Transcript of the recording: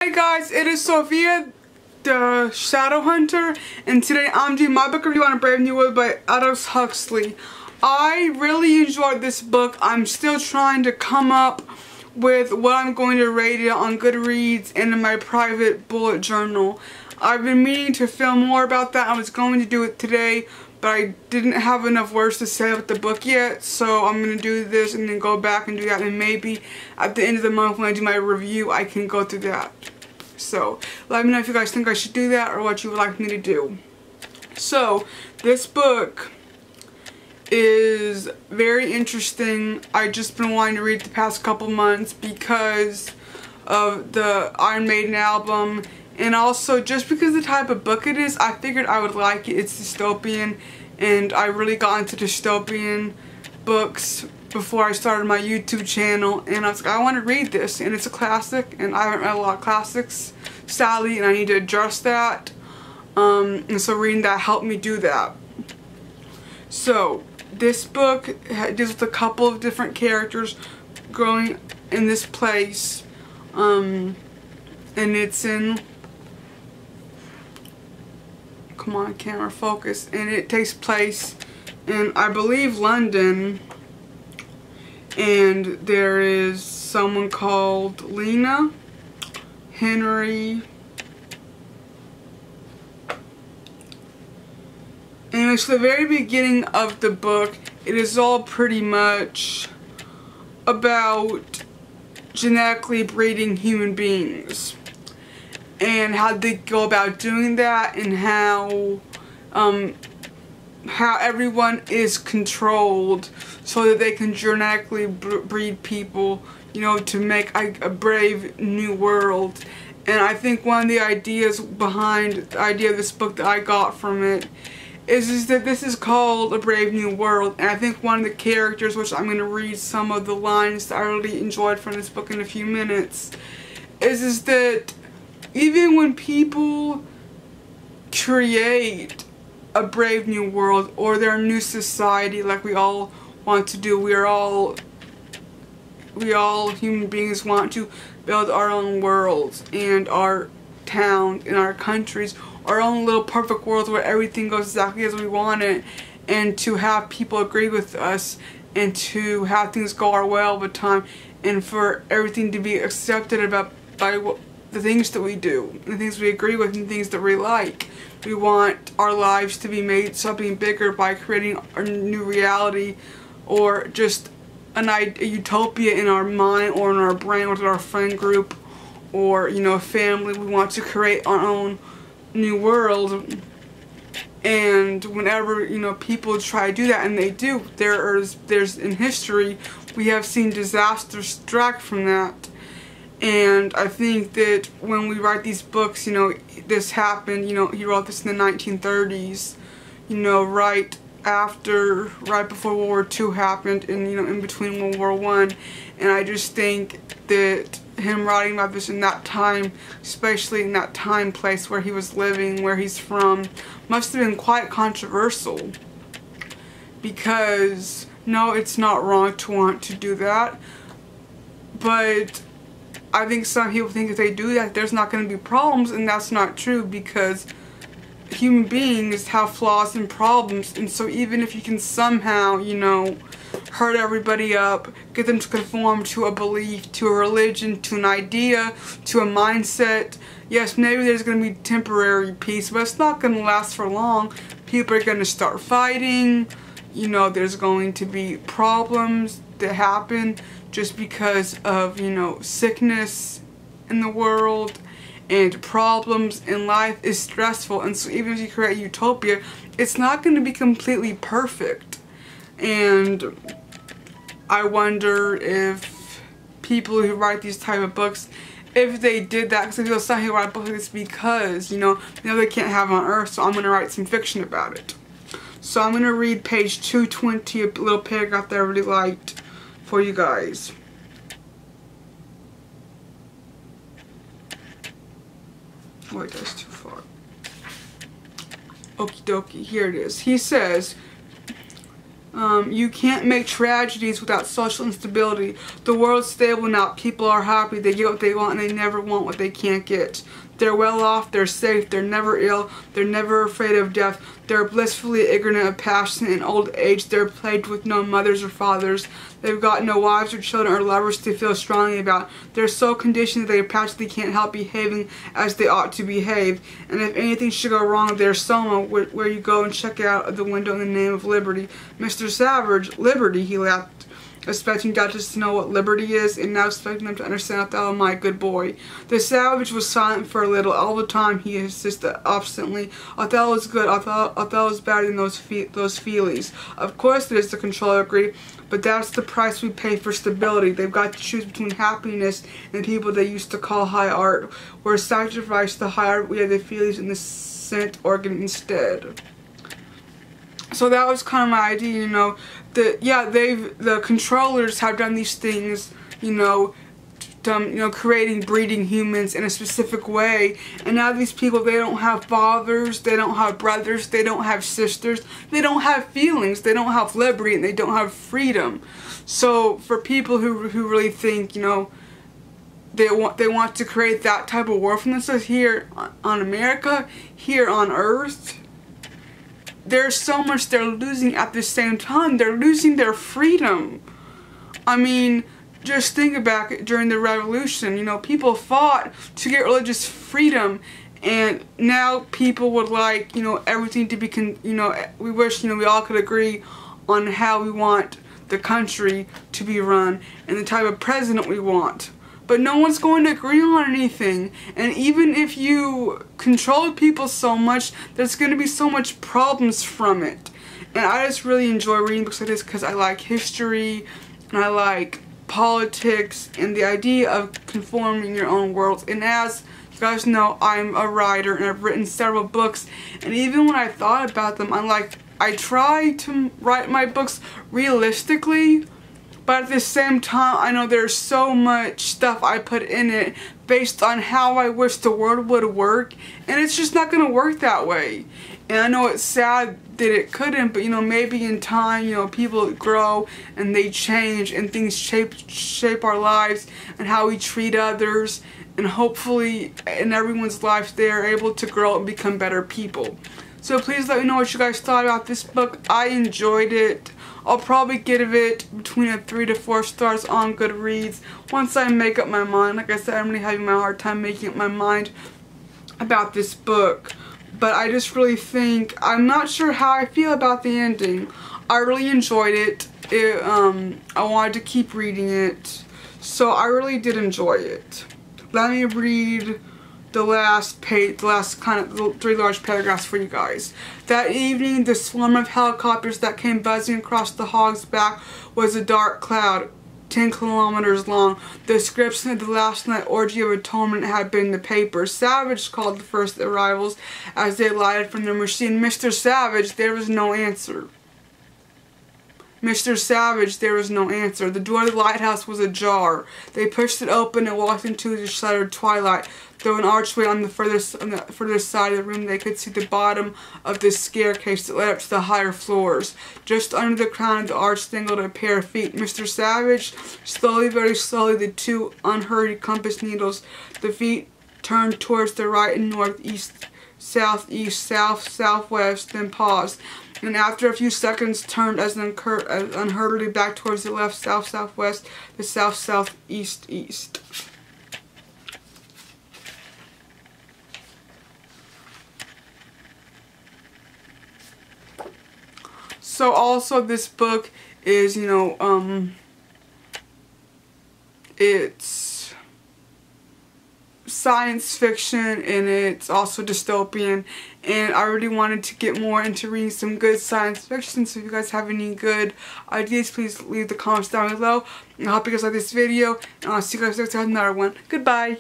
Hi guys, it is Sophia, the Shadow Hunter, and today I'm doing my book review on A Brave New World by Aldous Huxley. I really enjoyed this book. I'm still trying to come up with what I'm going to rate it on Goodreads and in my private bullet journal. I've been meaning to film more about that. I was going to do it today, but I didn't have enough words to say about the book yet, so I'm going to do this and then go back and do that, and maybe at the end of the month when I do my review I can go through that. So let me know if you guys think I should do that or what you would like me to do. So this book is very interesting. I've just been wanting to read it the past couple months because of the Iron Maiden album, and also just because of the type of book it is, I figured I would like it. It's dystopian, and I really got into dystopian books before I started my YouTube channel, and I was like, I want to read this, and it's a classic, and I haven't read a lot of classics, sadly, and I need to address that, and so reading that helped me do that. So this book deals with a couple of different characters growing in this place, and it's in, come on camera, focus, and it takes place in, I believe, London. And there is someone called Lena, Henry. And it's the very beginning of the book. It is all pretty much about genetically breeding human beings and how they go about doing that, and how everyone is controlled so that they can genetically breed people, you know, to make a brave new world. And I think one of the ideas behind the idea of this book that I got from it is that this is called A Brave New World. And I think one of the characters, which I'm going to read some of the lines that I really enjoyed from this book in a few minutes, is that even when people create a brave new world or their new society, like we all want to do, we all human beings want to build our own worlds and our towns and our countries, our own little perfect worlds where everything goes exactly as we want it, and to have people agree with us, and to have things go our way all the time, and for everything to be accepted by the things that we do, the things we agree with, and things that we like. We want our lives to be made something bigger by creating a new reality, or just a utopia in our mind or in our brain with our friend group, or, you know, a family. We want to create our own new world. And whenever, you know, people try to do that, and they do, there's in history we have seen disasters strike from that. And I think that when we write these books, you know, this happened, you know, he wrote this in the 1930s, you know, right before World War II happened, and, you know, in between World War I. And I just think that him writing about this in that time, especially in that time place where he was living, where he's from, must have been quite controversial. Because, no, it's not wrong to want to do that, but I think some people think if they do that, there's not going to be problems, and that's not true, because human beings have flaws and problems, and so even if you can somehow, you know, hurt everybody up, get them to conform to a belief, to a religion, to an idea, to a mindset, yes, maybe there's going to be temporary peace, but it's not going to last for long. People are going to start fighting, you know, there's going to be problems that happen just because of, you know, sickness in the world, and problems in life is stressful. And so even if you create utopia, it's not going to be completely perfect. And I wonder if people who write these type of books, if they did that, because I feel some people write books like this because, you know they can't have it on Earth, so I'm going to write some fiction about it. So I'm going to read page 220, a little paragraph that I really liked for you guys. Wait, that's too far. Okie dokie, here it is. He says, You can't make tragedies without social instability. The world's stable now. People are happy. They get what they want and they never want what they can't get. They're well off. They're safe. They're never ill. They're never afraid of death. They're blissfully ignorant of passion and old age. They're plagued with no mothers or fathers. They've got no wives or children or lovers to feel strongly about. They're so conditioned that they practically can't help behaving as they ought to behave. And if anything should go wrong, there's Soma, where you go and check out the window in the name of liberty. Mr. Savage, liberty, he laughed, expecting Duchess to know what liberty is, and now expecting them to understand Othello, my good boy. The savage was silent for a little. All the time he insisted obstinately, Othello's good, Othello's better than those feelies. Of course it is, the controller agreed, but that's the price we pay for stability. They've got to choose between happiness and the people they used to call high art. We're sacrificed to high art, we have the feelings and the scent organ instead. So that was kind of my idea, you know, that, yeah, the controllers have done these things, you know, creating, breeding humans in a specific way, and now these people, they don't have fathers, they don't have brothers, they don't have sisters, they don't have feelings, they don't have liberty, and they don't have freedom. So for people who really think, you know, they want to create that type of world from themselves here on America, here on Earth, there's so much they're losing at the same time. They're losing their freedom. I mean, just think about it during the revolution. You know, people fought to get religious freedom, and now people would like, you know, everything to be, you know, we wish, you know, we all could agree on how we want the country to be run and the type of president we want. But no one's going to agree on anything. And even if you control people so much, there's going to be so much problems from it. And I just really enjoy reading books like this because I like history and I like politics and the idea of conforming your own worlds. And as you guys know, I'm a writer and I've written several books. And even when I thought about them, I try to write my books realistically. But at the same time, I know there's so much stuff I put in it based on how I wish the world would work, and it's just not going to work that way. And I know it's sad that it couldn't, but you know, maybe in time, you know, people grow and they change and things shape our lives and how we treat others, and hopefully in everyone's life they are able to grow and become better people. So please let me know what you guys thought about this book. I enjoyed it. I'll probably give it between a 3 to 4 stars on Goodreads once I make up my mind. Like I said, I'm really having my hard time making up my mind about this book. But I just really think, I'm not sure how I feel about the ending. I really enjoyed it. I wanted to keep reading it. So I really did enjoy it. Let me read the last page, the last kind of 3 large paragraphs for you guys. That evening, the swarm of helicopters that came buzzing across the Hog's Back was a dark cloud, 10 kilometers long. The description of the last night orgy of atonement had been in the paper. Savage called the first arrivals as they alighted from their machine. Mr. Savage, there was no answer. Mr. Savage, there was no answer. The door of the lighthouse was ajar. They pushed it open and walked into the shuttered twilight. Through an archway on the further side of the room, they could see the bottom of the staircase that led up to the higher floors. Just under the crown of the arch dangled a pair of feet. Mr. Savage, slowly, very slowly, the 2 unhurried compass needles. The feet turned towards the right and northeast, southeast, south, southwest, then paused. And after a few seconds turned as unhurriedly back towards the left, south, southwest, the south, southeast, east. So also this book is, you know, it's science fiction and it's also dystopian, and I really wanted to get more into reading some good science fiction. So if you guys have any good ideas, please leave the comments down below. And I hope you guys like this video, and I'll see you guys next time with another one. Goodbye!